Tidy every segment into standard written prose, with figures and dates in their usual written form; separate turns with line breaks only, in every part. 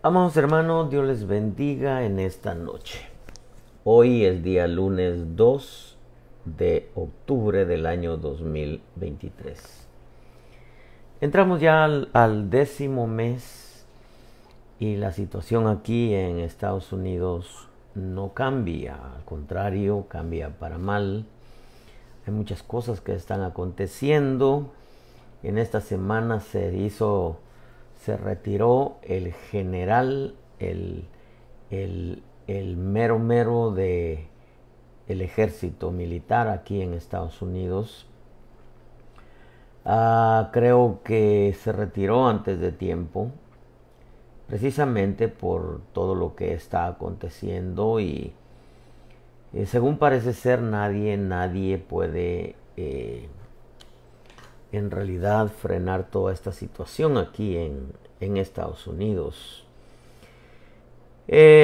Amados hermanos, Dios les bendiga en esta noche. Hoy es día lunes 2 de octubre del año 2023. Entramos ya al 10º mes y la situación aquí en Estados Unidos no cambia, al contrario, cambia para mal. Hay muchas cosas que están aconteciendo. En esta semana se retiró el general, el mero de el ejército militar aquí en Estados Unidos. Creo que se retiró antes de tiempo, precisamente por todo lo que está aconteciendo y según parece ser nadie puede en realidad frenar toda esta situación aquí en Estados Unidos.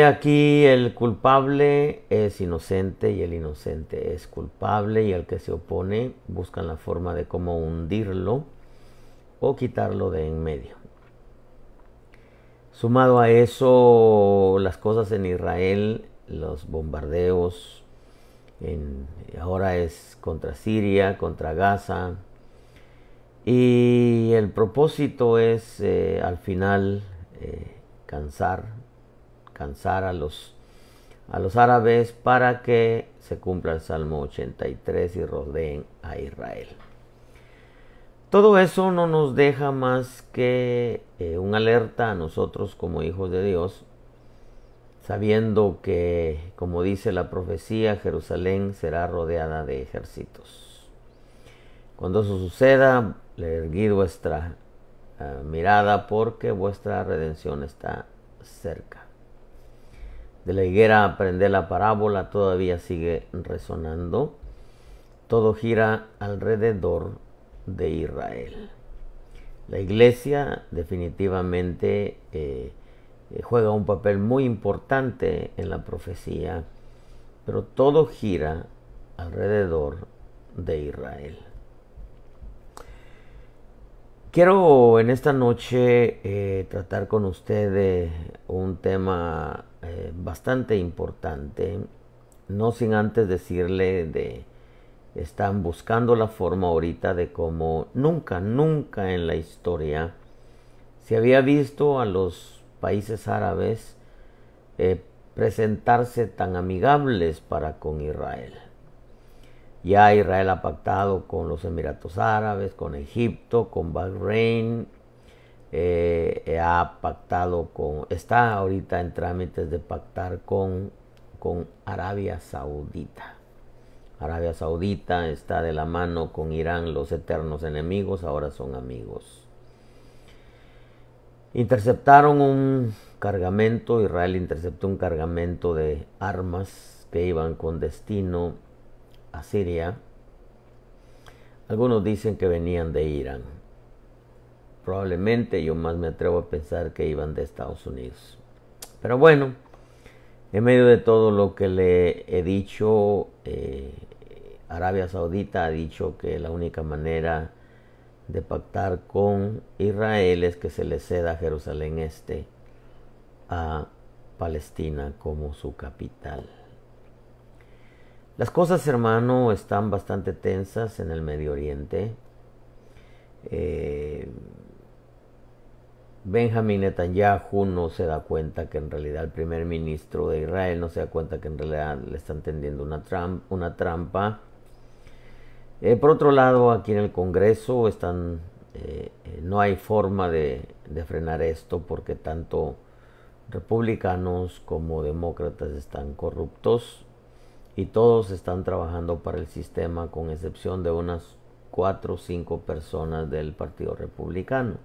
Aquí el culpable es inocente y el inocente es culpable, y el que se opone buscan la forma de cómo hundirlo o quitarlo de en medio. Sumado a eso, las cosas en Israel, los bombardeos, ahora es contra Siria, contra Gaza, y el propósito es al final cansar a los árabes para que se cumpla el Salmo 83 y rodeen a Israel. Todo eso no nos deja más que un alerta a nosotros como hijos de Dios, sabiendo que, como dice la profecía, Jerusalén será rodeada de ejércitos. Cuando eso suceda, erguid vuestra mirada, porque vuestra redención está cerca. De la higuera aprended la parábola, todavía sigue resonando. Todo gira alrededor de Israel. La iglesia definitivamente juega un papel muy importante en la profecía, pero todo gira alrededor de Israel. Quiero en esta noche tratar con ustedes un tema bastante importante, no sin antes decirle están buscando la forma ahorita de cómo nunca en la historia se había visto a los países árabes presentarse tan amigables para con Israel. Ya Israel ha pactado con los Emiratos Árabes, con Egipto, con Bahrein, está ahorita en trámites de pactar con Arabia Saudita. Arabia Saudita está de la mano con Irán, los eternos enemigos, ahora son amigos. Interceptaron un cargamento, Israel interceptó un cargamento de armas que iban con destino a Siria. Algunos dicen que venían de Irán. Probablemente, yo más me atrevo a pensar que iban de Estados Unidos. Pero bueno, en medio de todo lo que le he dicho, Arabia Saudita ha dicho que la única manera de pactar con Israel es que se le ceda Jerusalén Este a Palestina como su capital. Las cosas, hermano, están bastante tensas en el Medio Oriente. Benjamin Netanyahu no se da cuenta que en realidad el primer ministro de Israel no se da cuenta que en realidad le están tendiendo una trampa. Por otro lado, aquí en el Congreso no hay forma de frenar esto, porque tanto republicanos como demócratas están corruptos y todos están trabajando para el sistema, con excepción de unas 4 o 5 personas del Partido Republicano.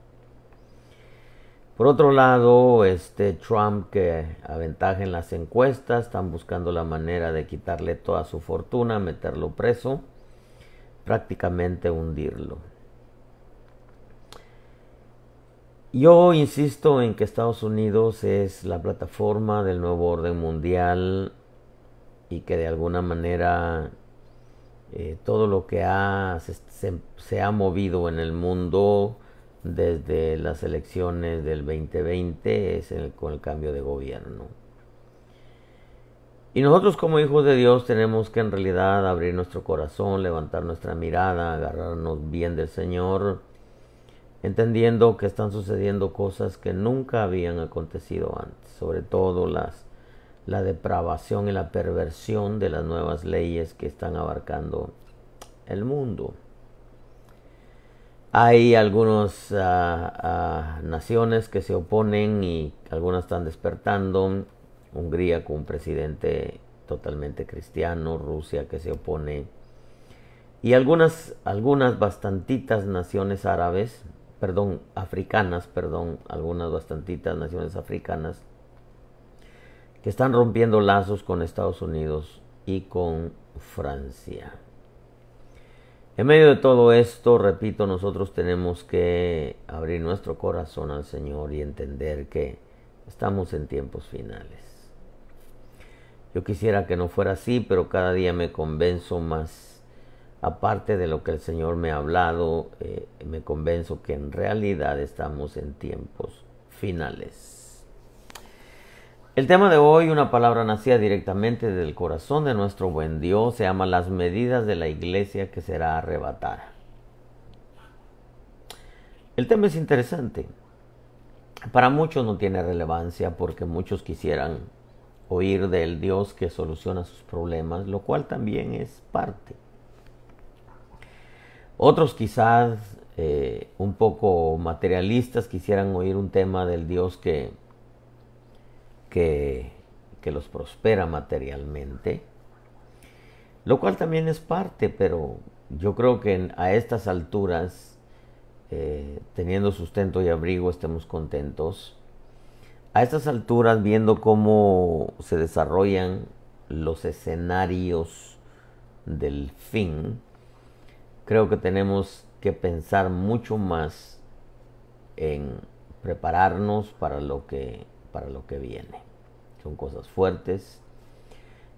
Por otro lado, Trump, que aventaja en las encuestas, están buscando la manera de quitarle toda su fortuna, meterlo preso, prácticamente hundirlo. Yo insisto en que Estados Unidos es la plataforma del nuevo orden mundial, y que de alguna manera todo lo que se ha movido en el mundo desde las elecciones del 2020 es con el cambio de gobierno. Y nosotros como hijos de Dios tenemos que en realidad abrir nuestro corazón, levantar nuestra mirada, agarrarnos bien del Señor, entendiendo que están sucediendo cosas que nunca habían acontecido antes, sobre todo la depravación y la perversión de las nuevas leyes que están abarcando el mundo. Hay algunas naciones que se oponen y algunas están despertando. Hungría con un presidente totalmente cristiano, Rusia que se opone, y algunas bastantitas naciones africanas, algunas bastantitas naciones africanas que están rompiendo lazos con Estados Unidos y con Francia. En medio de todo esto, repito, nosotros tenemos que abrir nuestro corazón al Señor y entender que estamos en tiempos finales. Yo quisiera que no fuera así, pero cada día me convenzo más, aparte de lo que el Señor me ha hablado, me convenzo que en realidad estamos en tiempos finales. El tema de hoy, una palabra nacida directamente del corazón de nuestro buen Dios, se llama las medidas de la iglesia que será arrebatada. El tema es interesante. Para muchos no tiene relevancia porque muchos quisieran oír del Dios que soluciona sus problemas, lo cual también es parte. Otros quizás un poco materialistas quisieran oír un tema del Dios que los prospera materialmente, lo cual también es parte, pero yo creo que a estas alturas, teniendo sustento y abrigo, estemos contentos. A estas alturas, viendo cómo se desarrollan los escenarios del fin, creo que tenemos que pensar mucho más en prepararnos para lo que viene. Son cosas fuertes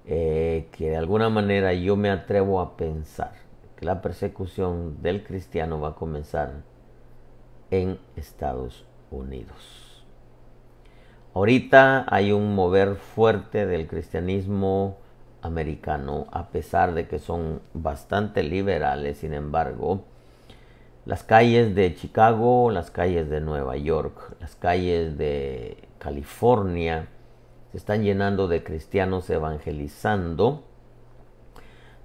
que de alguna manera yo me atrevo a pensar que la persecución del cristiano va a comenzar en Estados Unidos. Ahorita hay un mover fuerte del cristianismo americano, a pesar de que son bastante liberales. Sin embargo, las calles de Chicago, las calles de Nueva York, las calles de California se están llenando de cristianos evangelizando,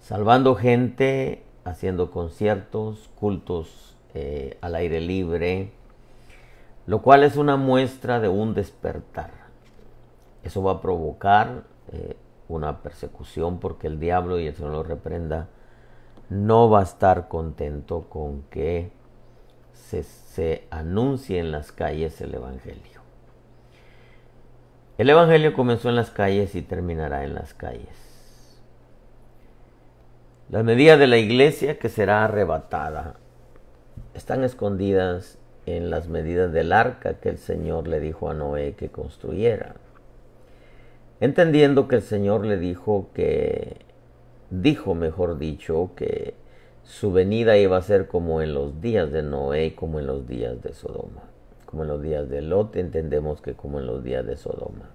salvando gente, haciendo conciertos, cultos al aire libre, lo cual es una muestra de un despertar. Eso va a provocar una persecución, porque el diablo, y el Señor lo reprenda, no va a estar contento con que se anuncie en las calles el Evangelio. El Evangelio comenzó en las calles y terminará en las calles. Las medidas de la iglesia que será arrebatada están escondidas en las medidas del arca que el Señor le dijo a Noé que construyera. Entendiendo que el Señor le dijo mejor dicho, que su venida iba a ser como en los días de Noé y como en los días de Sodoma. Como en los días de Lot, entendemos que como en los días de Sodoma.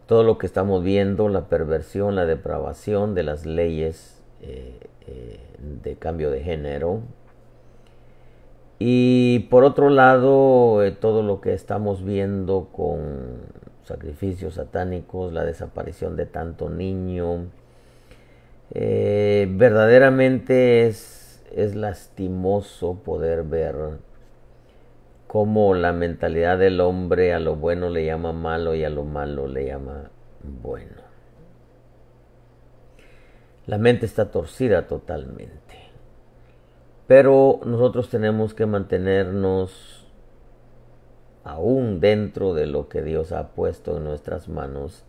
Todo lo que estamos viendo, la perversión, la depravación de las leyes de cambio de género. Y por otro lado, todo lo que estamos viendo con sacrificios satánicos, la desaparición de tanto niño, verdaderamente es lastimoso poder ver cómo la mentalidad del hombre a lo bueno le llama malo y a lo malo le llama bueno. La mente está torcida totalmente. Pero nosotros tenemos que mantenernos aún dentro de lo que Dios ha puesto en nuestras manos.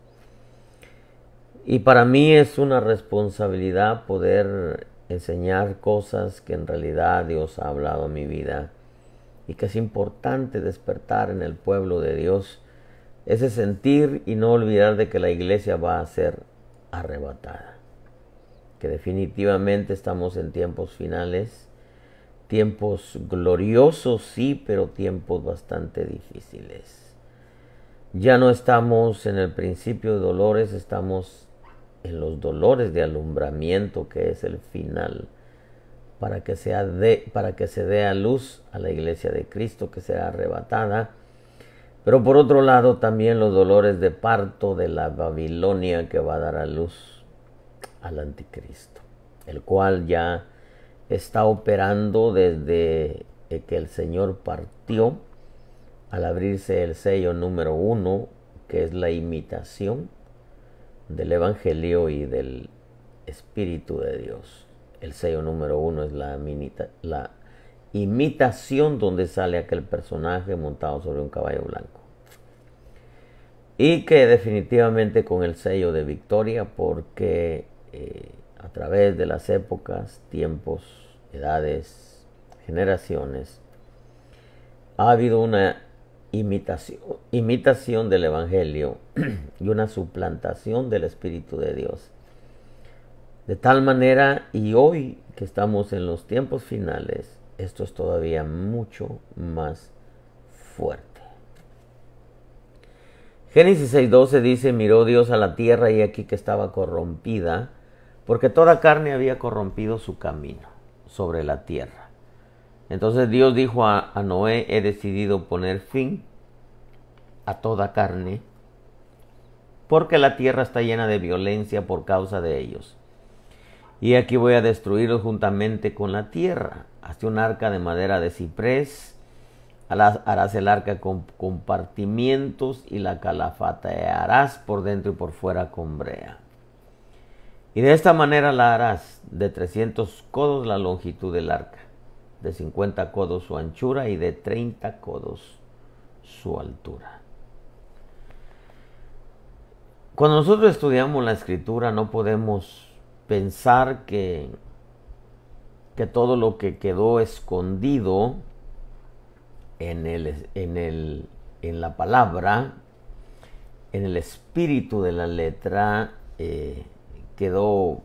Y para mí es una responsabilidad poder enseñar cosas que en realidad Dios ha hablado a mi vida, y que es importante despertar en el pueblo de Dios ese sentir y no olvidar de que la iglesia va a ser arrebatada. Que definitivamente estamos en tiempos finales. Tiempos gloriosos, sí, pero tiempos bastante difíciles. Ya no estamos en el principio de dolores, estamos en los dolores de alumbramiento, que es el final, para que se dé a luz a la iglesia de Cristo, que será arrebatada. Pero por otro lado también los dolores de parto de la Babilonia, que va a dar a luz al anticristo, el cual ya está operando desde que el Señor partió, al abrirse el sello número 1, que es la imitación del Evangelio y del Espíritu de Dios. El sello número 1 es la imitación, donde sale aquel personaje montado sobre un caballo blanco. Y que definitivamente con el sello de victoria, porque a través de las épocas, tiempos, edades, generaciones, ha habido una imitación del Evangelio y una suplantación del Espíritu de Dios. De tal manera, y hoy que estamos en los tiempos finales, esto es todavía mucho más fuerte. Génesis 6:12 dice: miró Dios a la tierra y aquí que estaba corrompida, porque toda carne había corrompido su camino sobre la tierra. Entonces Dios dijo a Noé: he decidido poner fin a toda carne, porque la tierra está llena de violencia por causa de ellos. Y aquí voy a destruirlos juntamente con la tierra. Hazte un arca de madera de ciprés. Harás el arca con compartimientos y la calafatearás por dentro y por fuera con brea. Y de esta manera la harás: de 300 codos la longitud del arca, de 50 codos su anchura y de 30 codos su altura. Cuando nosotros estudiamos la Escritura, no podemos pensar que todo lo que quedó escondido en la palabra, en el espíritu de la letra, quedó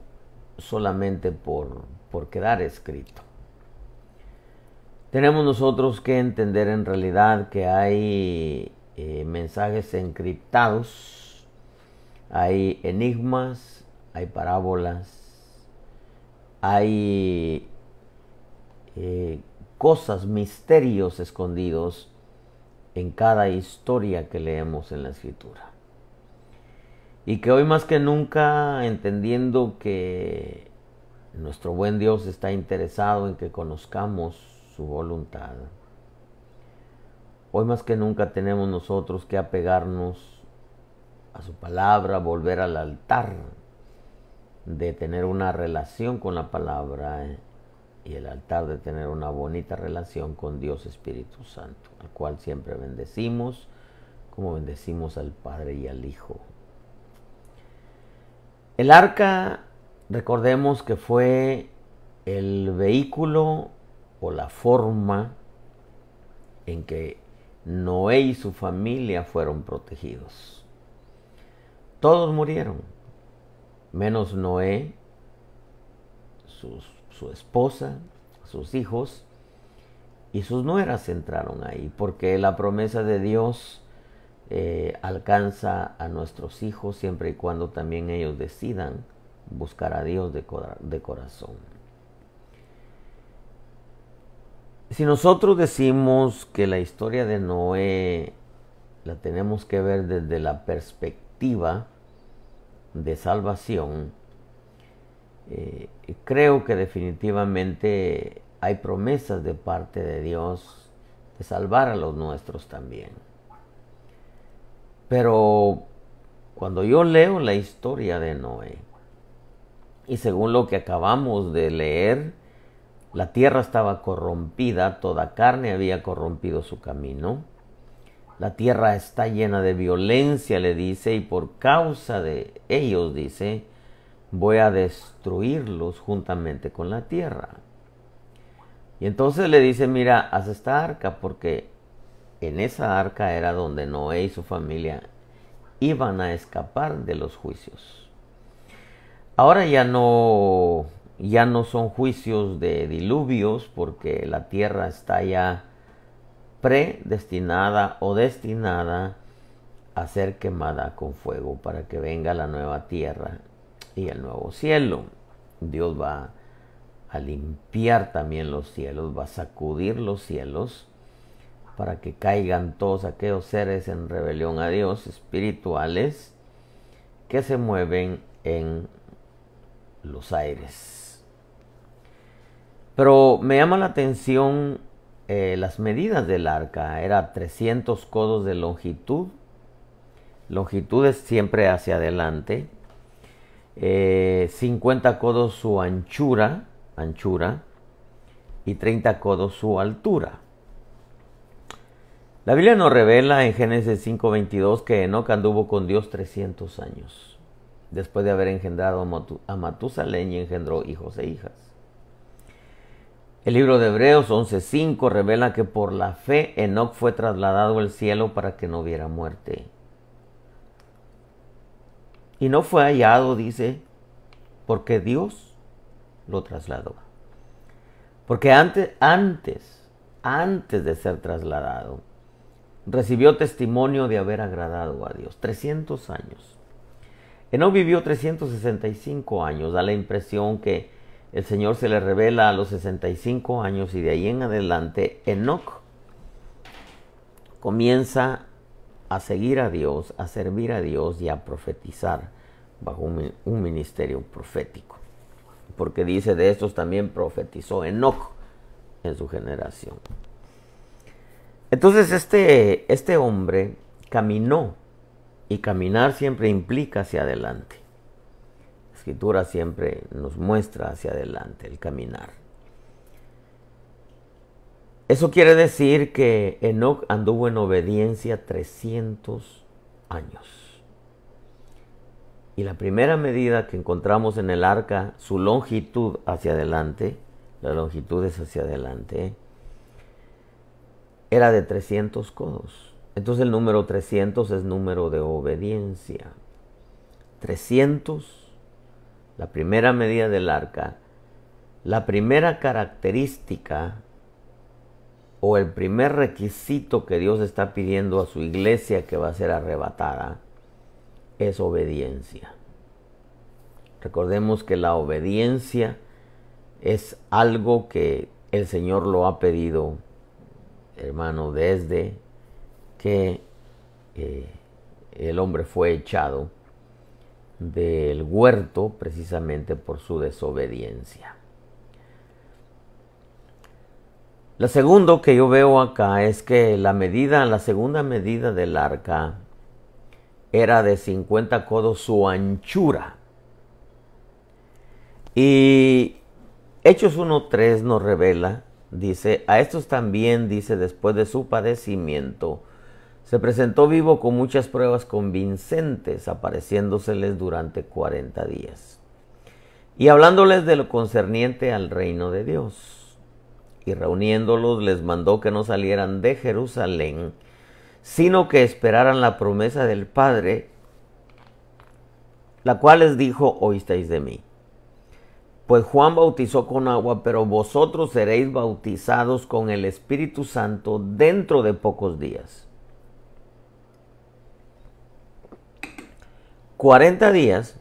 solamente por quedar escrito. Tenemos nosotros que entender en realidad que hay mensajes encriptados, hay enigmas, hay parábolas, hay cosas, misterios escondidos en cada historia que leemos en la Escritura. Y que hoy más que nunca, entendiendo que nuestro buen Dios está interesado en que conozcamos su voluntad, hoy más que nunca tenemos nosotros que apegarnos a su palabra, volver al altar de tener una relación con la palabra, y el altar de tener una bonita relación con Dios Espíritu Santo, al cual siempre bendecimos, como bendecimos al Padre y al Hijo. El arca, recordemos que fue el vehículo o la forma en que Noé y su familia fueron protegidos. Todos murieron, menos Noé, su esposa, sus hijos y sus nueras entraron ahí, porque la promesa de Dios alcanza a nuestros hijos siempre y cuando también ellos decidan buscar a Dios de corazón. Si nosotros decimos que la historia de Noé la tenemos que ver desde la perspectiva de salvación, creo que definitivamente hay promesas de parte de Dios de salvar a los nuestros también. Pero cuando yo leo la historia de Noé, y según lo que acabamos de leer, la tierra estaba corrompida, toda carne había corrompido su camino. La tierra está llena de violencia, le dice, y por causa de ellos, dice, voy a destruirlos juntamente con la tierra. Y entonces le dice: mira, haz esta arca, porque en esa arca era donde Noé y su familia iban a escapar de los juicios. Ahora ya no ya no son juicios de diluvios, porque la tierra está ya predestinada o destinada a ser quemada con fuego para que venga la nueva tierra y el nuevo cielo. Dios va a limpiar también los cielos, va a sacudir los cielos para que caigan todos aquellos seres en rebelión a Dios, espirituales, que se mueven en los aires. Pero me llama la atención las medidas del arca. Era 300 codos de longitud. Longitud es siempre hacia adelante. 50 codos su anchura y 30 codos su altura. La Biblia nos revela en Génesis 5:22 que Enoc anduvo con Dios 300 años, después de haber engendrado a Matusalén, y engendró hijos e hijas. El libro de Hebreos 11:5 revela que por la fe Enoc fue trasladado al cielo para que no viera muerte. Y no fue hallado, dice, porque Dios lo trasladó. Porque antes de ser trasladado, recibió testimonio de haber agradado a Dios. 300 años. Enoc vivió 365 años. Da la impresión que el Señor se le revela a los 65 años, y de ahí en adelante Enoc comienza a seguir a Dios, a servir a Dios y a profetizar bajo un ministerio profético. Porque dice, de estos también profetizó Enoc en su generación. Entonces este hombre caminó, y caminar siempre implica hacia adelante. La Escritura siempre nos muestra hacia adelante el caminar. Eso quiere decir que Enoc anduvo en obediencia 300 años. Y la primera medida que encontramos en el arca, su longitud hacia adelante, la longitud es hacia adelante, era de 300 codos. Entonces el número 300 es número de obediencia. 300, la primera medida del arca, la primera característica o el primer requisito que Dios está pidiendo a su iglesia que va a ser arrebatada es obediencia. Recordemos que la obediencia es algo que el Señor lo ha pedido, hermano, desde que el hombre fue echado del huerto precisamente por su desobediencia. Lo segundo que yo veo acá es que la segunda medida del arca era de 50 codos su anchura. Y Hechos 1:3 nos revela, dice, a estos también, dice, después de su padecimiento, se presentó vivo con muchas pruebas convincentes, apareciéndoseles durante 40 días. Y hablándoles de lo concerniente al reino de Dios. Y reuniéndolos les mandó que no salieran de Jerusalén, sino que esperaran la promesa del Padre, la cual les dijo, oísteis de mí. Pues Juan bautizó con agua, pero vosotros seréis bautizados con el Espíritu Santo dentro de pocos días. 40 días,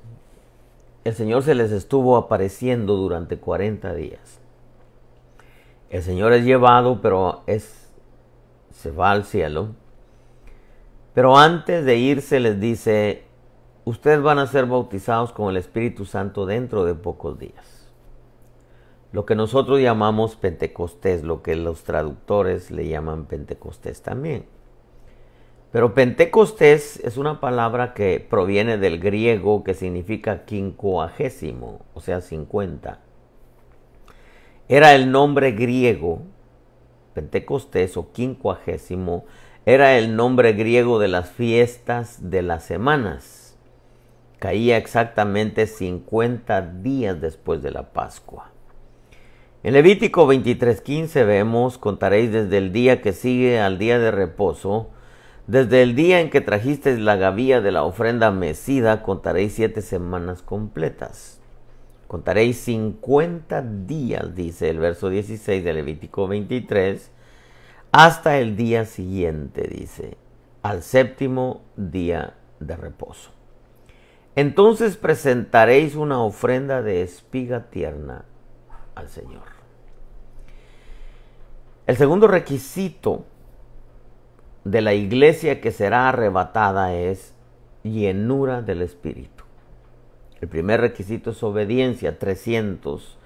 el Señor se les estuvo apareciendo durante 40 días. El Señor es llevado, pero se va al cielo. Pero antes de irse les dice, ustedes van a ser bautizados con el Espíritu Santo dentro de pocos días. Lo que nosotros llamamos Pentecostés, lo que los traductores le llaman Pentecostés también. Pero Pentecostés es una palabra que proviene del griego que significa quincuagésimo, o sea 50. Era el nombre griego, Pentecostés o quincuagésimo, era el nombre griego de las fiestas de las semanas. Caía exactamente 50 días después de la Pascua. En Levítico 23:15 vemos, contaréis desde el día que sigue al día de reposo, desde el día en que trajisteis la gavilla de la ofrenda mecida, contaréis 7 semanas completas. Contaréis 50 días, dice el verso 16 de Levítico 23, hasta el día siguiente, dice, al séptimo día de reposo. Entonces presentaréis una ofrenda de espiga tierna al Señor. El segundo requisito de la iglesia que será arrebatada es llenura del Espíritu. El primer requisito es obediencia, 300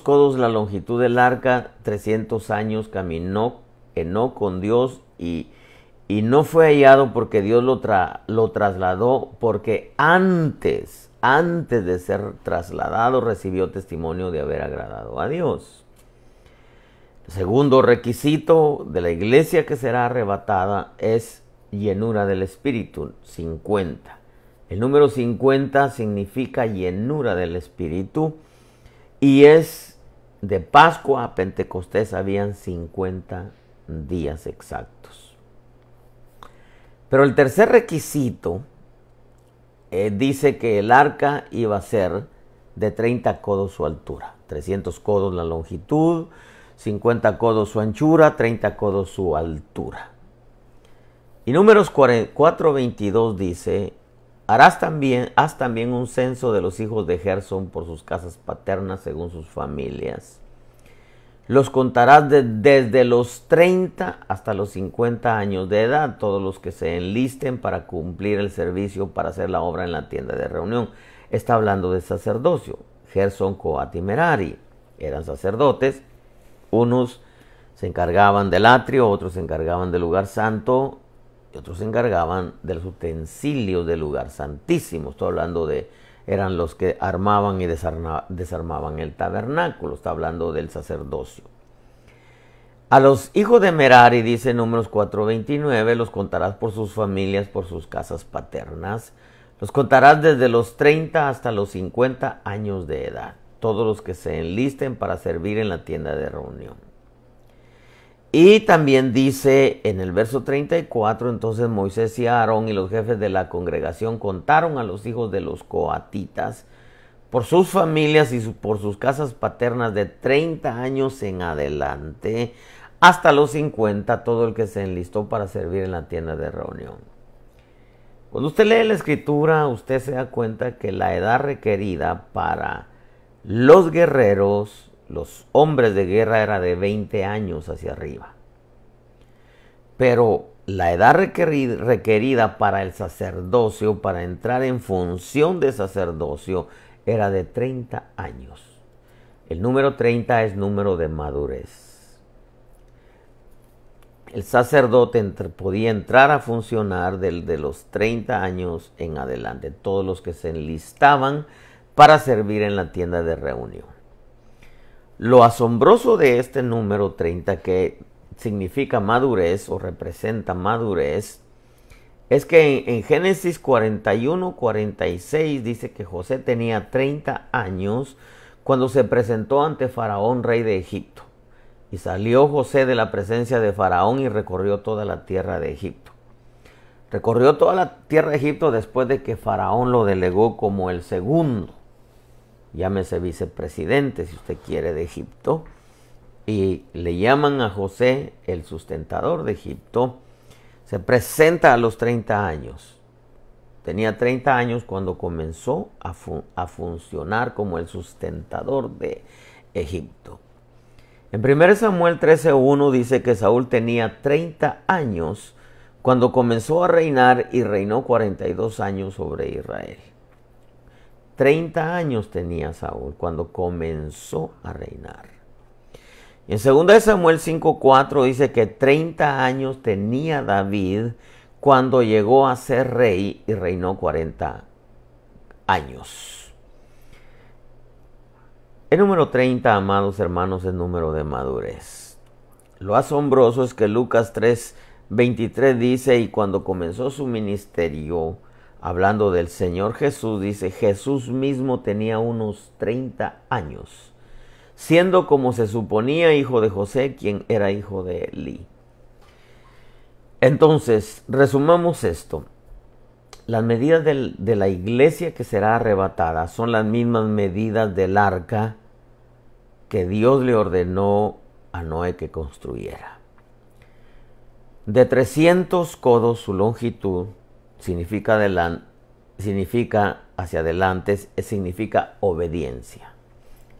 codos la longitud del arca, 300 años caminó Enoc con Dios y no fue hallado porque Dios lo trasladó, porque antes de ser trasladado recibió testimonio de haber agradado a Dios. El segundo requisito de la iglesia que será arrebatada es llenura del Espíritu, 50. El número 50 significa llenura del Espíritu y es de Pascua a Pentecostés habían 50 días exactos. Pero el tercer requisito dice que el arca iba a ser de 30 codos su altura, 300 codos la longitud, 50 codos su anchura, 30 codos su altura. Y Números 4:22 dice, haz también un censo de los hijos de Gersón por sus casas paternas según sus familias. Los contarás desde los 30 hasta los 50 años de edad, todos los que se enlisten para cumplir el servicio para hacer la obra en la tienda de reunión. Está hablando de sacerdocio. Gersón, Coat y Merari eran sacerdotes. Unos se encargaban del atrio, otros se encargaban del lugar santo y otros se encargaban de los utensilios del lugar santísimo. Estoy hablando eran los que armaban y desarmaban el tabernáculo. Está hablando del sacerdocio. A los hijos de Merari, dice Números 4:29, los contarás por sus familias, por sus casas paternas. Los contarás desde los 30 hasta los 50 años de edad, todos los que se enlisten para servir en la tienda de reunión. Y también dice en el verso 34, entonces Moisés y Aarón y los jefes de la congregación contaron a los hijos de los coatitas por sus familias y por sus casas paternas de 30 años en adelante hasta los 50, todo el que se enlistó para servir en la tienda de reunión. Cuando usted lee la escritura, usted se da cuenta que la edad requerida para los guerreros, los hombres de guerra, era de 20 años hacia arriba. Pero la edad requerida para el sacerdocio, para entrar en función de sacerdocio, era de 30 años. El número 30 es número de madurez. El sacerdote podía entrar a funcionar de los 30 años en adelante, todos los que se enlistaban para servir en la tienda de reunión. Lo asombroso de este número 30, que significa madurez o representa madurez, es que en Génesis 41:46 dice que José tenía 30 años cuando se presentó ante Faraón, rey de Egipto. Y salió José de la presencia de Faraón y recorrió toda la tierra de Egipto. Recorrió toda la tierra de Egipto después de que Faraón lo delegó como el segundo, llámese vicepresidente si usted quiere, de Egipto. Y le llaman a José el sustentador de Egipto. Se presenta a los 30 años. Tenía 30 años cuando comenzó a funcionar como el sustentador de Egipto. En 1 Samuel 13:1 dice que Saúl tenía 30 años cuando comenzó a reinar y reinó 42 años sobre Israel. 30 años tenía Saúl cuando comenzó a reinar. Y en 2 Samuel 5:4 dice que 30 años tenía David cuando llegó a ser rey y reinó 40 años. El número 30, amados hermanos, es número de madurez. Lo asombroso es que Lucas 3:23 dice, y cuando comenzó su ministerio, hablando del Señor Jesús, dice, Jesús mismo tenía unos 30 años, siendo como se suponía hijo de José, quien era hijo de Elí. Entonces, resumamos esto. las medidas de la iglesia que será arrebatada son las mismas medidas del arca que Dios le ordenó a Noé que construyera. De 300 codos su longitud significa hacia adelante, significa obediencia.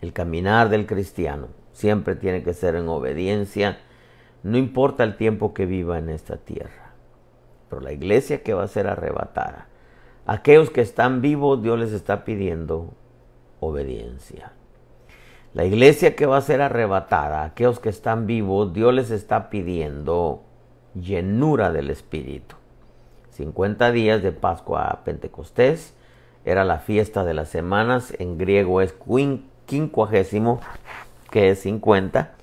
El caminar del cristiano siempre tiene que ser en obediencia, no importa el tiempo que viva en esta tierra. Pero la iglesia que va a ser arrebatada, aquellos que están vivos, Dios les está pidiendo obediencia. La iglesia que va a ser arrebatada, aquellos que están vivos, Dios les está pidiendo llenura del Espíritu. 50 días de Pascua a Pentecostés era la fiesta de las semanas, en griego es quincuagésimo, que es 50,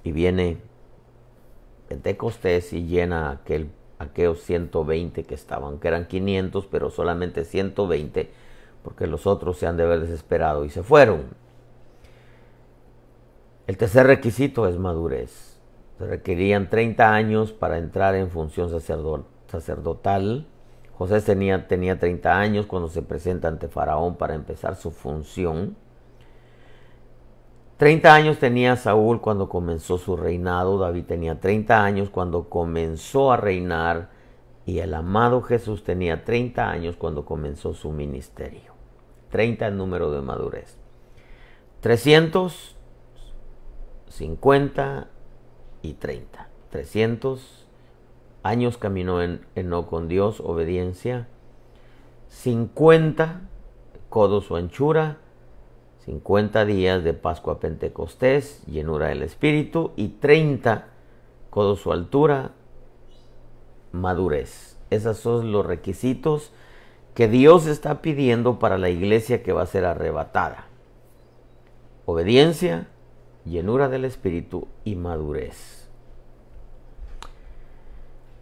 y viene Pentecostés y llena aquellos 120 que estaban, que eran 500, pero solamente 120, porque los otros se han de haber desesperado y se fueron. El tercer requisito es madurez. Se requerían 30 años para entrar en función sacerdotal. José tenía 30 años cuando se presenta ante Faraón para empezar su función. 30 años tenía Saúl cuando comenzó su reinado. David tenía 30 años cuando comenzó a reinar. Y el amado Jesús tenía 30 años cuando comenzó su ministerio. 30 el número de madurez. 350 y 30. 300 años caminó Enoc con Dios, obediencia. 50 codos su anchura. 50 días de Pascua a Pentecostés, llenura del Espíritu. Y 30 codos su altura, madurez. Esos son los requisitos que Dios está pidiendo para la iglesia que va a ser arrebatada. Obediencia, llenura del Espíritu y madurez.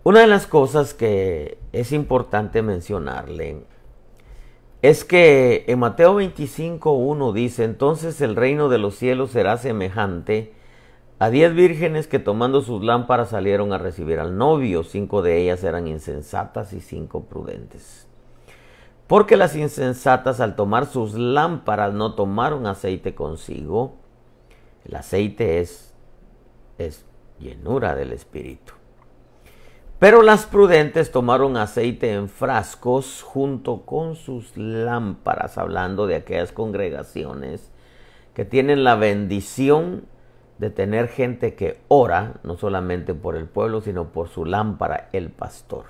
Una de las cosas que es importante mencionarle es que en Mateo 25:1 dice: entonces el reino de los cielos será semejante a 10 vírgenes que tomando sus lámparas salieron a recibir al novio. 5 de ellas eran insensatas y 5 prudentes. Porque las insensatas, al tomar sus lámparas, no tomaron aceite consigo. El aceite es llenura del Espíritu. Pero las prudentes tomaron aceite en frascos junto con sus lámparas, hablando de aquellas congregaciones que tienen la bendición de tener gente que ora, no solamente por el pueblo, sino por su lámpara, el pastor.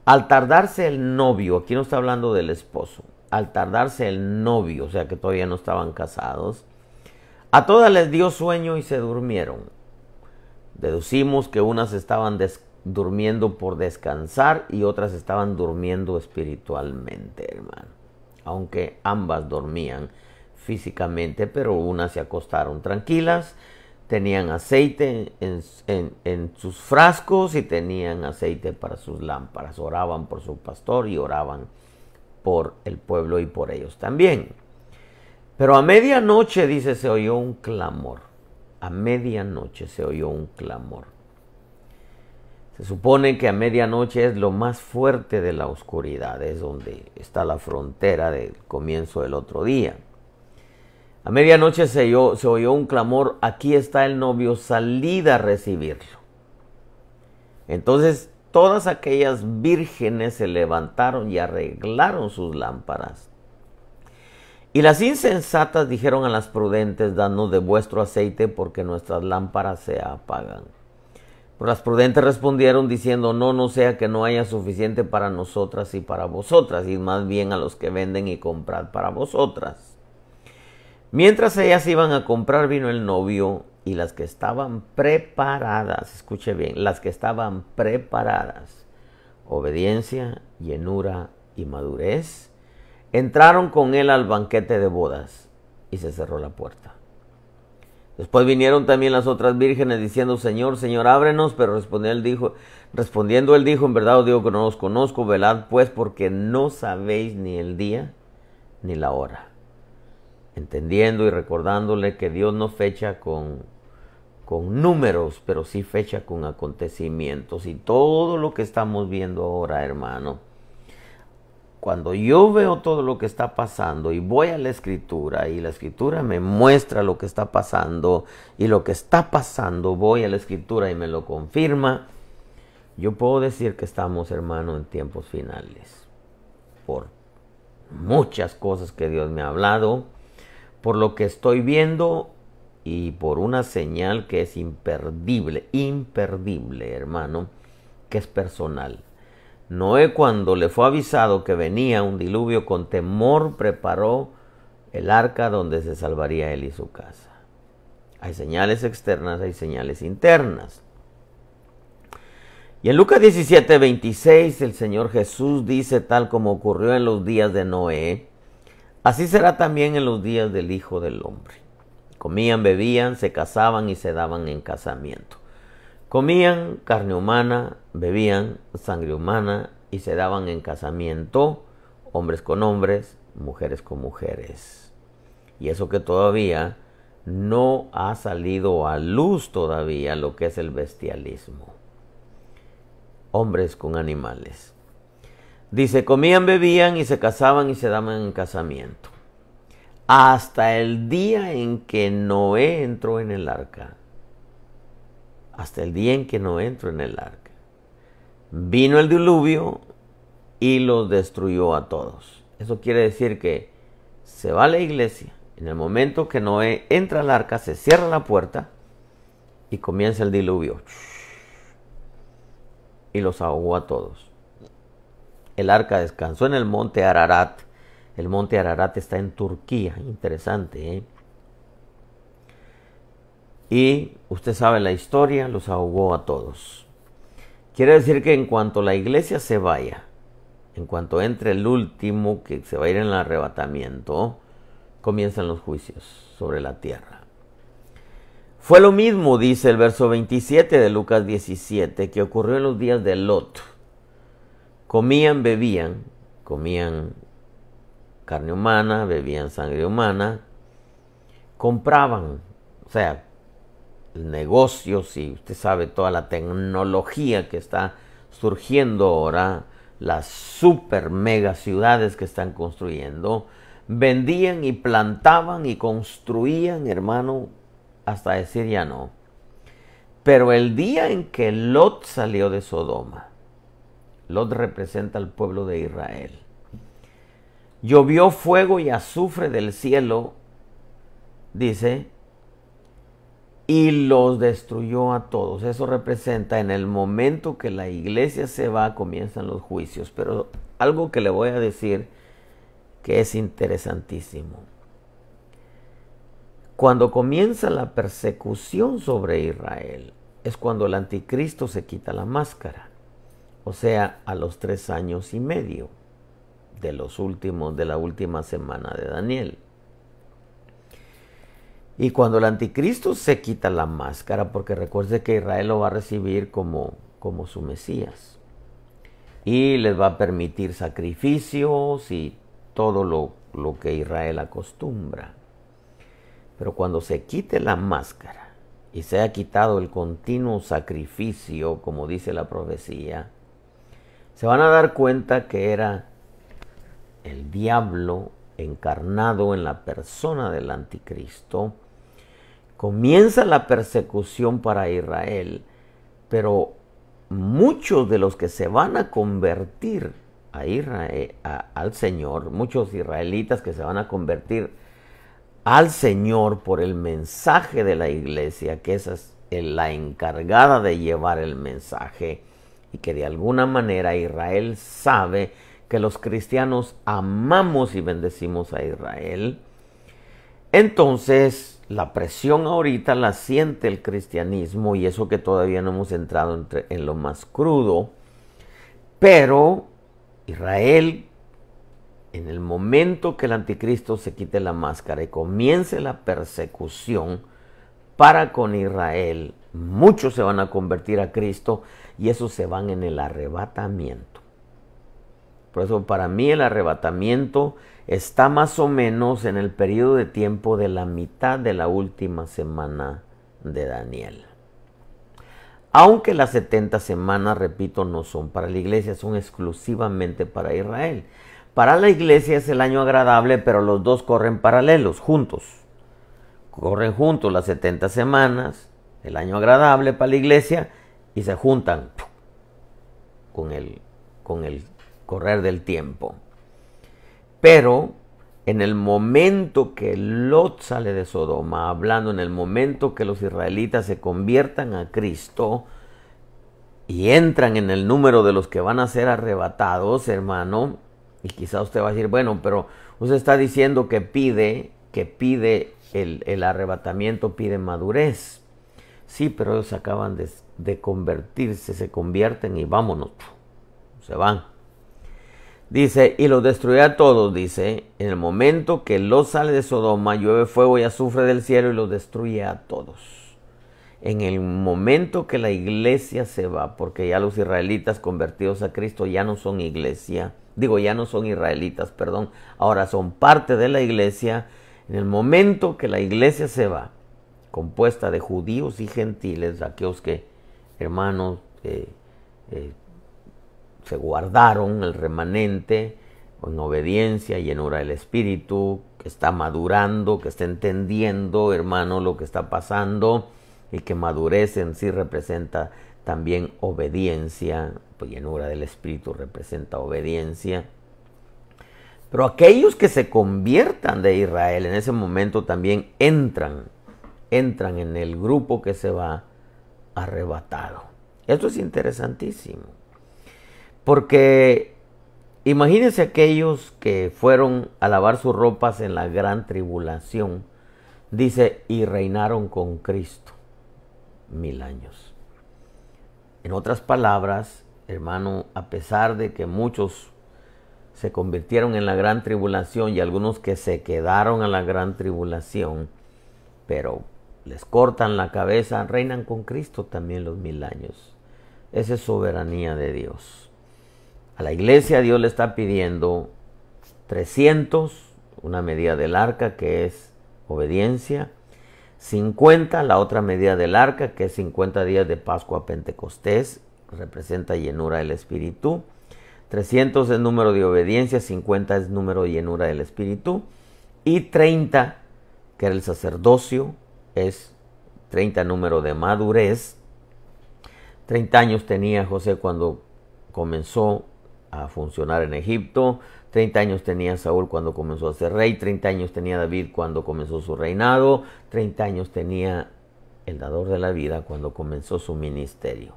Al tardarse el novio, aquí no está hablando del esposo, al tardarse el novio, o sea que todavía no estaban casados, a todas les dio sueño y se durmieron. Deducimos que unas estaban durmiendo por descansar y otras estaban durmiendo espiritualmente, hermano. Aunque ambas dormían físicamente, pero unas se acostaron tranquilas, tenían aceite en sus frascos y tenían aceite para sus lámparas. Oraban por su pastor y oraban por el pueblo y por ellos también. Pero a medianoche, dice, se oyó un clamor. A medianoche se oyó un clamor. Se supone que a medianoche es lo más fuerte de la oscuridad, es donde está la frontera del comienzo del otro día. A medianoche se oyó un clamor: aquí está el novio, salid a recibirlo. Entonces todas aquellas vírgenes se levantaron y arreglaron sus lámparas. Y las insensatas dijeron a las prudentes: danos de vuestro aceite, porque nuestras lámparas se apagan. Pero las prudentes respondieron diciendo: no sea que no haya suficiente para nosotras y para vosotras, y más bien a los que venden y comprad para vosotras. Mientras ellas iban a comprar, vino el novio, y las que estaban preparadas, escuche bien, las que estaban preparadas, obediencia, llenura y madurez, entraron con él al banquete de bodas, y se cerró la puerta. Después vinieron también las otras vírgenes diciendo: Señor, Señor, ábrenos. Pero respondiendo él dijo: en verdad os digo que no os conozco. Velad pues, porque no sabéis ni el día ni la hora. Entendiendo y recordándole que Dios no fecha con números, pero sí fecha con acontecimientos. Y todo lo que estamos viendo ahora, hermano, cuando yo veo todo lo que está pasando y voy a la escritura y la escritura me muestra lo que está pasando y lo que está pasando, voy a la escritura y me lo confirma, yo puedo decir que estamos, hermano, en tiempos finales. Por muchas cosas que Dios me ha hablado, por lo que estoy viendo y por una señal que es imperdible, hermano, que es personal. Noé, cuando le fue avisado que venía un diluvio, con temor preparó el arca donde se salvaría él y su casa. Hay señales externas, hay señales internas. Y en Lucas 17:26 el Señor Jesús dice: tal como ocurrió en los días de Noé, así será también en los días del Hijo del Hombre. Comían, bebían, se casaban y se daban en casamiento. Comían carne humana, bebían sangre humana y se daban en casamiento, hombres con hombres, mujeres con mujeres. Y eso que todavía no ha salido a luz todavía lo que es el bestialismo. Hombres con animales. Dice, comían, bebían y se casaban y se daban en casamiento. Hasta el día en que Noé entró en el arca. Hasta el día en que Noé entró en el arca. Vino el diluvio y los destruyó a todos. Eso quiere decir que se va a la iglesia. En el momento que Noé entra al arca, se cierra la puerta y comienza el diluvio. Y los ahogó a todos. El arca descansó en el monte Ararat. El monte Ararat está en Turquía. Interesante, ¿eh? Y usted sabe la historia, los ahogó a todos. Quiere decir que en cuanto la iglesia se vaya, en cuanto entre el último que se va a ir en el arrebatamiento, comienzan los juicios sobre la tierra. Fue lo mismo, dice el verso 27 de Lucas 17, que ocurrió en los días de Lot. Comían, bebían, comían carne humana, bebían sangre humana, compraban, o sea, negocios, y usted sabe toda la tecnología que está surgiendo ahora, las super mega ciudades que están construyendo, vendían y plantaban y construían, hermano, hasta decir ya no. Pero el día en que Lot salió de Sodoma, Lot representa al pueblo de Israel, llovió fuego y azufre del cielo, dice, y los destruyó a todos. Eso representa en el momento que la iglesia se va, comienzan los juicios. Pero algo que le voy a decir que es interesantísimo. Cuando comienza la persecución sobre Israel, es cuando el anticristo se quita la máscara. O sea, a los 3 años y medio de la última semana de Daniel. Y cuando el anticristo se quita la máscara, porque recuerde que Israel lo va a recibir como su Mesías. Y les va a permitir sacrificios y todo lo que Israel acostumbra. Pero cuando se quite la máscara y se ha quitado el continuo sacrificio, como dice la profecía, se van a dar cuenta que era el diablo encarnado en la persona del anticristo. Comienza la persecución para Israel, pero muchos de los que se van a convertir a Israel, al Señor, muchos israelitas que se van a convertir al Señor por el mensaje de la iglesia, que esa es la encargada de llevar el mensaje, y que de alguna manera Israel sabe que los cristianos amamos y bendecimos a Israel. Entonces, la presión ahorita la siente el cristianismo, y eso que todavía no hemos entrado en lo más crudo. Pero Israel, en el momento que el anticristo se quite la máscara y comience la persecución para con Israel, muchos se van a convertir a Cristo, y esos se van en el arrebatamiento. Por eso para mí el arrebatamiento está más o menos en el periodo de tiempo de la mitad de la última semana de Daniel. Aunque las 70 semanas, repito, no son para la iglesia, son exclusivamente para Israel. para la iglesia es el año agradable, pero los dos corren paralelos, juntos. Corren juntos las 70 semanas, el año agradable para la iglesia, y se juntan con el correr del tiempo. Pero en el momento que Lot sale de Sodoma, hablando en el momento que los israelitas se conviertan a Cristo y entran en el número de los que van a ser arrebatados, hermano, y quizá usted va a decir, bueno, pero usted está diciendo que pide el arrebatamiento, pide madurez. Sí, pero ellos acaban de convertirse, se convierten y vámonos, se van. Dice, y los destruirá a todos, dice, en el momento que Lot sale de Sodoma, llueve fuego y azufre del cielo y los destruye a todos. En el momento que la iglesia se va, porque ya los israelitas convertidos a Cristo ya no son iglesia, ya no son israelitas, perdón, ahora son parte de la iglesia. En el momento que la iglesia se va, compuesta de judíos y gentiles, aquellos que, hermanos, se guardaron el remanente en obediencia y llenura del Espíritu, que está madurando, que está entendiendo, hermano, lo que está pasando, y que madurez en sí representa también obediencia, pues llenura del Espíritu representa obediencia. Pero aquellos que se conviertan de Israel en ese momento también entran en el grupo que se va arrebatado. Esto es interesantísimo. Porque imagínense aquellos que fueron a lavar sus ropas en la gran tribulación, dice, y reinaron con Cristo 1000 años. En otras palabras, hermano, a pesar de que muchos se convirtieron en la gran tribulación y algunos que se quedaron a la gran tribulación, pero les cortan la cabeza, reinan con Cristo también los 1000 años. Esa es soberanía de Dios. A la iglesia Dios le está pidiendo 300, una medida del arca que es obediencia, 50, la otra medida del arca que es 50 días de Pascua Pentecostés, representa llenura del Espíritu, 300 es número de obediencia, 50 es número de llenura del Espíritu, y 30, que era el sacerdocio, es 30 número de madurez. 30 años tenía José cuando comenzó a funcionar en Egipto, 30 años tenía Saúl cuando comenzó a ser rey, 30 años tenía David cuando comenzó su reinado, 30 años tenía el dador de la vida cuando comenzó su ministerio.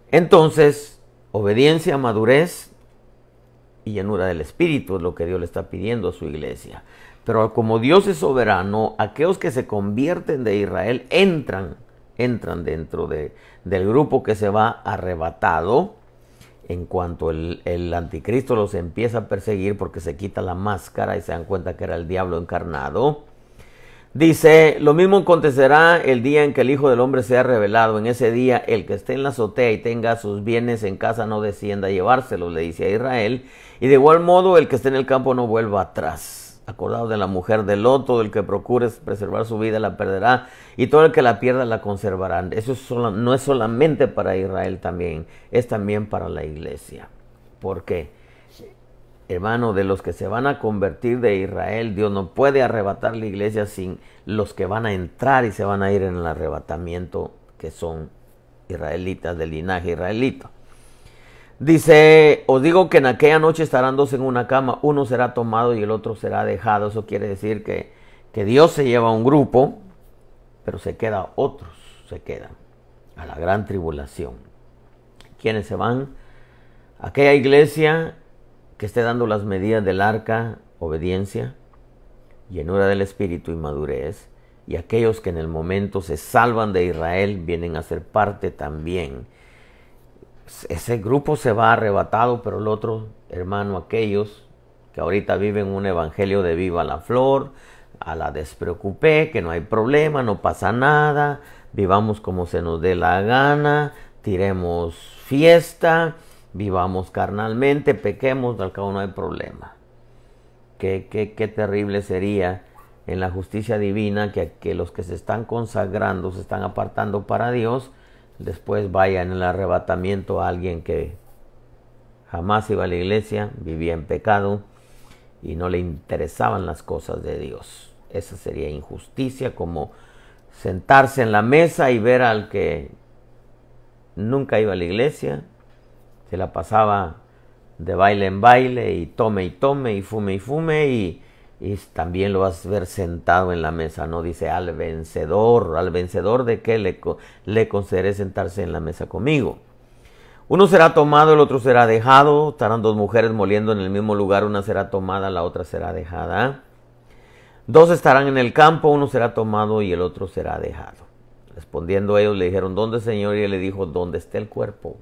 Entonces, obediencia, madurez y llenura del Espíritu es lo que Dios le está pidiendo a su iglesia. Pero como Dios es soberano, aquellos que se convierten de Israel entran dentro del grupo que se va arrebatado. En cuanto el anticristo los empieza a perseguir porque se quita la máscara y se dan cuenta que era el diablo encarnado. Dice, lo mismo acontecerá el día en que el Hijo del Hombre sea revelado. En ese día, el que esté en la azotea y tenga sus bienes en casa no descienda a llevárselos, le dice a Israel. Y de igual modo, el que esté en el campo no vuelva atrás. Acordado de la mujer de Lot, todo el que procure preservar su vida la perderá, y todo el que la pierda la conservará. Eso no es solamente para Israel también, es también para la iglesia. Porque, hermano, de los que se van a convertir de Israel, Dios no puede arrebatar la iglesia sin los que van a entrar y se van a ir en el arrebatamiento, que son israelitas, del linaje israelita. Dice, os digo que en aquella noche estarán dos en una cama, uno será tomado y el otro será dejado. Eso quiere decir que Dios se lleva a un grupo, pero se queda otros, se quedan a la gran tribulación. ¿Quiénes se van? Aquella iglesia que esté dando las medidas del arca, obediencia, llenura del Espíritu y madurez, y aquellos que en el momento se salvan de Israel vienen a ser parte también. Ese grupo se va arrebatado, pero el otro, hermano, aquellos que ahorita viven un evangelio de viva la flor, a la despreocupé, que no hay problema, no pasa nada, vivamos como se nos dé la gana, tiremos fiesta, vivamos carnalmente, pequemos, al cabo no hay problema. Qué terrible sería en la justicia divina que los que se están consagrando, se están apartando para Dios, después vaya en el arrebatamiento a alguien que jamás iba a la iglesia, vivía en pecado y no le interesaban las cosas de Dios. Esa sería injusticia, como sentarse en la mesa y ver al que nunca iba a la iglesia, se la pasaba de baile en baile y tome y fume y también lo vas a ver sentado en la mesa. No dice al vencedor de que le concederé sentarse en la mesa conmigo. Uno será tomado, el otro será dejado. Estarán dos mujeres moliendo en el mismo lugar, una será tomada, la otra será dejada. Dos estarán en el campo, uno será tomado y el otro será dejado. Respondiendo ellos le dijeron, ¿dónde, Señor? Y él le dijo, ¿dónde está el cuerpo?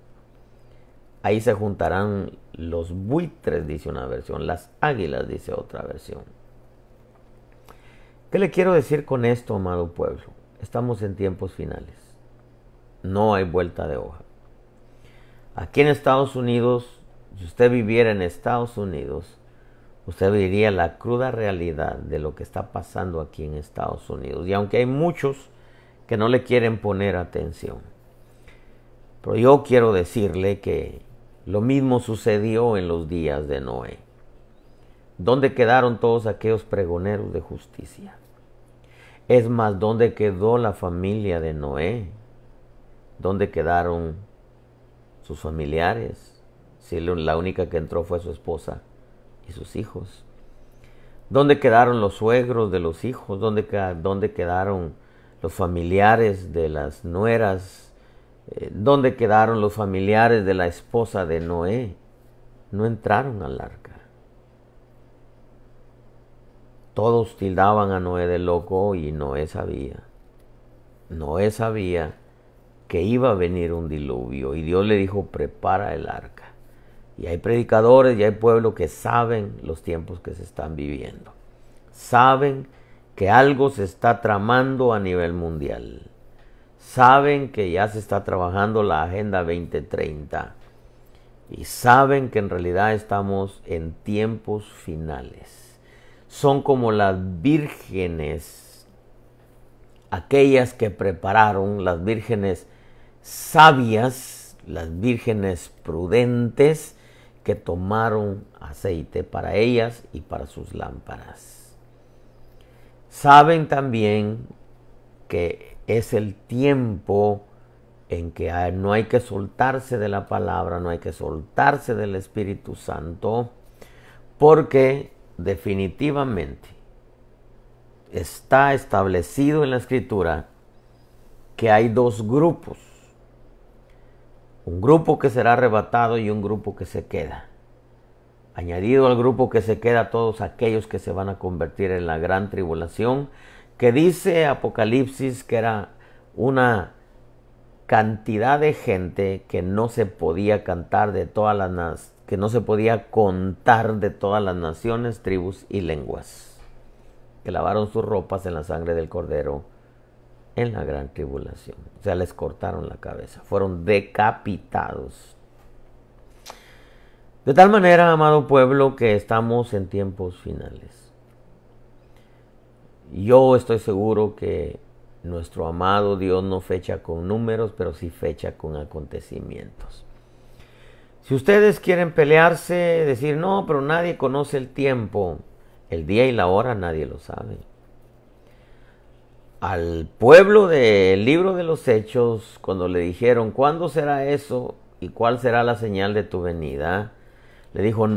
Ahí se juntarán los buitres, dice una versión, las águilas, dice otra versión. ¿Qué le quiero decir con esto, amado pueblo? Estamos en tiempos finales. No hay vuelta de hoja. Aquí en Estados Unidos, si usted viviera en Estados Unidos, usted vería la cruda realidad de lo que está pasando aquí en Estados Unidos. Y aunque hay muchos que no le quieren poner atención, pero yo quiero decirle que lo mismo sucedió en los días de Noé. ¿Dónde quedaron todos aquellos pregoneros de justicia? Es más, ¿dónde quedó la familia de Noé? ¿Dónde quedaron sus familiares? Si la única que entró fue su esposa y sus hijos. ¿Dónde quedaron los suegros de los hijos? ¿Dónde quedaron los familiares de las nueras? ¿Dónde quedaron los familiares de la esposa de Noé? No entraron al arca. Todos tildaban a Noé de loco y Noé sabía. Noé sabía que iba a venir un diluvio y Dios le dijo, prepara el arca. Y hay predicadores y hay pueblo que saben los tiempos que se están viviendo. Saben que algo se está tramando a nivel mundial. Saben que ya se está trabajando la Agenda 2030. Y saben que en realidad estamos en tiempos finales. Son como las vírgenes, aquellas que prepararon, las vírgenes sabias, las vírgenes prudentes, que tomaron aceite para ellas y para sus lámparas. Saben también que es el tiempo en que no hay que soltarse de la palabra, no hay que soltarse del Espíritu Santo, porque definitivamente está establecido en la Escritura que hay dos grupos. Un grupo que será arrebatado y un grupo que se queda. Añadido al grupo que se queda, todos aquellos que se van a convertir en la gran tribulación, que dice Apocalipsis que era una cantidad de gente que no se podía cantar de todas las que no se podía contar de todas las naciones, tribus y lenguas, que lavaron sus ropas en la sangre del Cordero en la gran tribulación. O sea, les cortaron la cabeza, fueron decapitados. De tal manera, amado pueblo, que estamos en tiempos finales. Yo estoy seguro que nuestro amado Dios no fecha con números, pero sí fecha con acontecimientos. Si ustedes quieren pelearse, decir, no, pero nadie conoce el tiempo, el día y la hora nadie lo sabe. Al pueblo del libro de los Hechos, cuando le dijeron, ¿cuándo será eso y cuál será la señal de tu venida? Le dijo,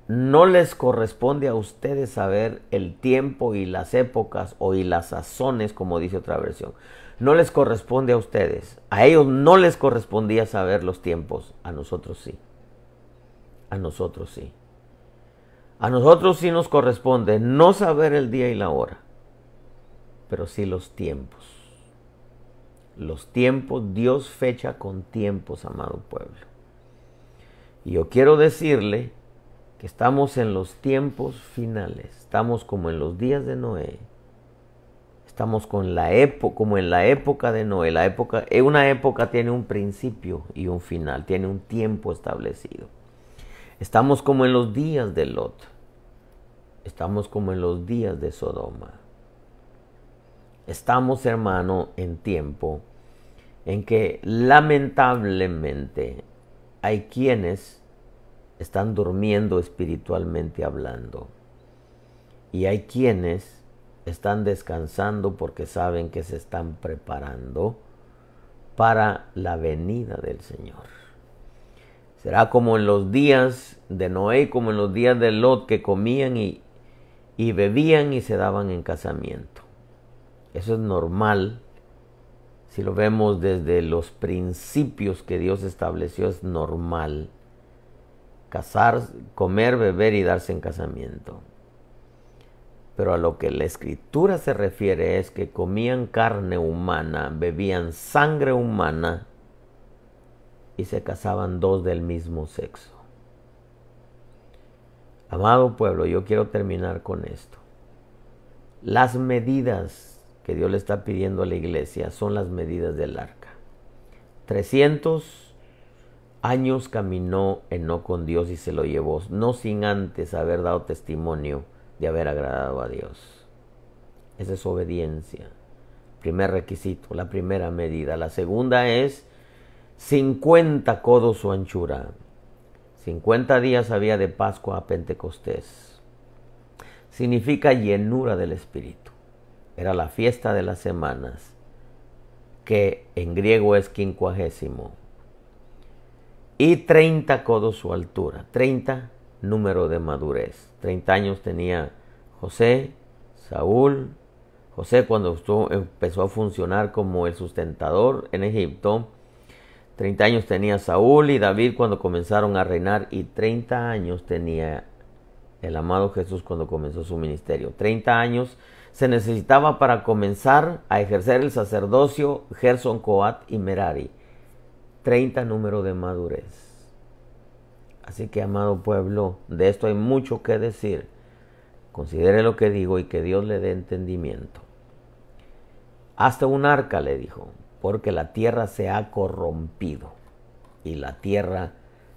no les corresponde a ustedes saber el tiempo y las épocas y las sazones, como dice otra versión. No les corresponde a ustedes. A ellos no les correspondía saber los tiempos. A nosotros sí. A nosotros sí. A nosotros sí nos corresponde no saber el día y la hora, pero sí los tiempos. Los tiempos, Dios fecha con tiempos, amado pueblo. Y yo quiero decirle que estamos en los tiempos finales. Estamos como en los días de Noé. Estamos como en la época de Noé. Una época tiene un principio y un final. Tiene un tiempo establecido. Estamos como en los días de Lot. Estamos como en los días de Sodoma. Estamos, hermano, en tiempo en que lamentablemente hay quienes están durmiendo espiritualmente hablando. Y hay quienes están descansando porque saben que se están preparando para la venida del Señor. Será como en los días de Noé, como en los días de Lot, que comían y bebían y se daban en casamiento. Eso es normal. Si lo vemos desde los principios que Dios estableció, es normal. Casar, comer, beber y darse en casamiento. Pero a lo que la Escritura se refiere es que comían carne humana, bebían sangre humana y se casaban dos del mismo sexo. Amado pueblo, yo quiero terminar con esto. Las medidas que Dios le está pidiendo a la iglesia son las medidas del arca. 300 años caminó Enoc con Dios y se lo llevó, no sin antes haber dado testimonio de haber agradado a Dios. Esa es obediencia. Primer requisito, la primera medida. La segunda es 50 codos su anchura. 50 días había de Pascua a Pentecostés. Significa llenura del Espíritu. Era la fiesta de las semanas, que en griego es 50. Y 30 codos su altura. 30, número de madurez. 30 años tenía José, Saúl. José cuando empezó a funcionar como el sustentador en Egipto. 30 años tenía Saúl y David cuando comenzaron a reinar. Y 30 años tenía el amado Jesús cuando comenzó su ministerio. 30 años se necesitaba para comenzar a ejercer el sacerdocio Gerson, Coat y Merari. 30 número de madurez. Así que, amado pueblo, de esto hay mucho que decir. Considere lo que digo y que Dios le dé entendimiento. Hasta un arca, le dijo, porque la tierra se ha corrompido y la tierra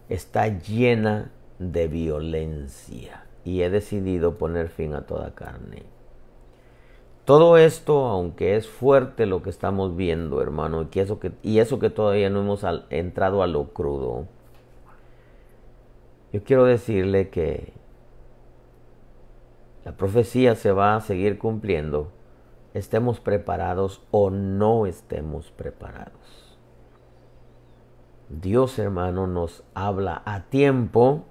está llena de violencia. Y he decidido poner fin a toda carne. Todo esto, aunque es fuerte lo que estamos viendo, hermano, y eso que todavía no hemos entrado a lo crudo, yo quiero decirle que la profecía se va a seguir cumpliendo, estemos preparados o no estemos preparados. Dios, hermano, nos habla a tiempo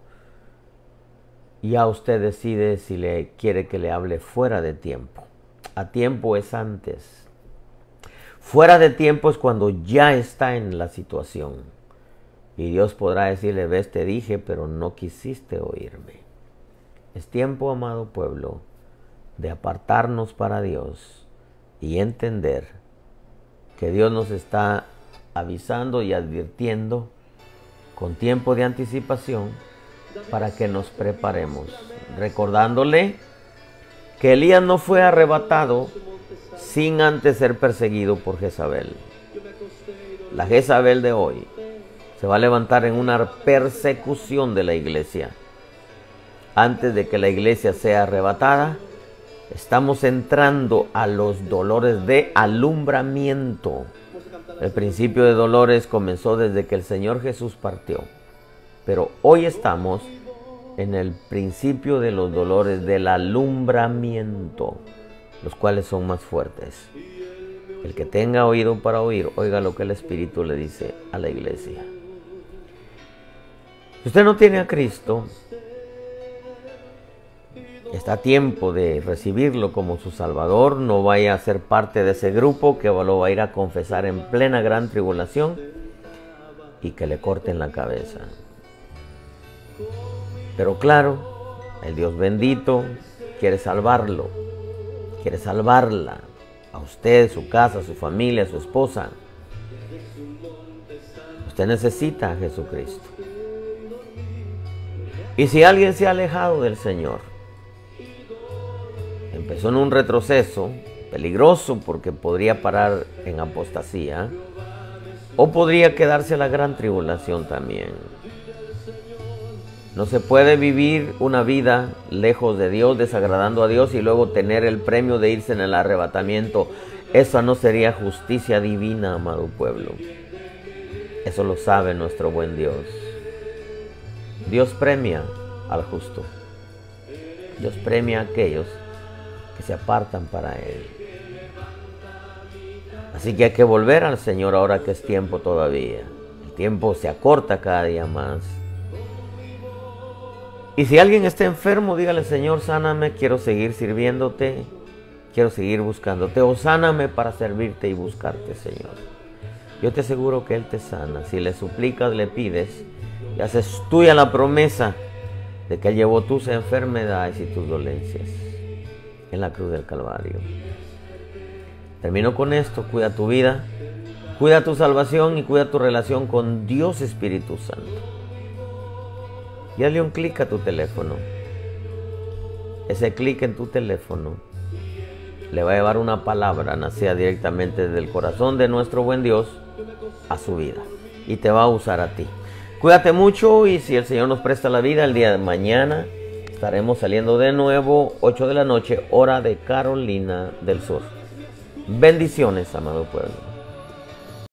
y ya usted decide si le quiere que le hable fuera de tiempo. A tiempo es antes. Fuera de tiempo es cuando ya está en la situación. Y Dios podrá decirle, ves, te dije, pero no quisiste oírme. Es tiempo, amado pueblo, de apartarnos para Dios y entender que Dios nos está avisando y advirtiendo con tiempo de anticipación para que nos preparemos. Recordándole que Elías no fue arrebatado sin antes ser perseguido por Jezabel. La Jezabel de hoy se va a levantar en una persecución de la iglesia. Antes de que la iglesia sea arrebatada, estamos entrando a los dolores de alumbramiento. El principio de dolores comenzó desde que el Señor Jesús partió. Pero hoy estamos en el principio de los dolores del alumbramiento, los cuales son más fuertes. El que tenga oído para oír, oiga lo que el Espíritu le dice a la iglesia. Si usted no tiene a Cristo, está a tiempo de recibirlo como su Salvador. No vaya a ser parte de ese grupo que lo va a ir a confesar en plena gran tribulación y que le corten la cabeza. Pero claro, el Dios bendito quiere salvarlo, quiere salvarla, a usted, su casa, su familia, su esposa. Usted necesita a Jesucristo. Y si alguien se ha alejado del Señor, empezó en un retroceso peligroso porque podría parar en apostasía, o podría quedarse a la gran tribulación también. No se puede vivir una vida lejos de Dios, desagradando a Dios y luego tener el premio de irse en el arrebatamiento. Esa no sería justicia divina, amado pueblo. Eso lo sabe nuestro buen Dios. Dios premia al justo. Dios premia a aquellos que se apartan para Él. Así que hay que volver al Señor ahora que es tiempo todavía. El tiempo se acorta cada día más. Y si alguien está enfermo, dígale: Señor, sáname, quiero seguir sirviéndote, quiero seguir buscándote. O sáname para servirte y buscarte, Señor. Yo te aseguro que Él te sana. Si le suplicas, le pides, y haces tuya la promesa de que Él llevó tus enfermedades y tus dolencias en la cruz del Calvario. Termino con esto: cuida tu vida, cuida tu salvación y cuida tu relación con Dios Espíritu Santo. Y hazle un clic a tu teléfono. Ese clic en tu teléfono le va a llevar una palabra nacida directamente del corazón de nuestro buen Dios a su vida. Y te va a usar a ti. Cuídate mucho, y si el Señor nos presta la vida, el día de mañana estaremos saliendo de nuevo, 8 de la noche, hora de Carolina del Sur. Bendiciones, amado pueblo.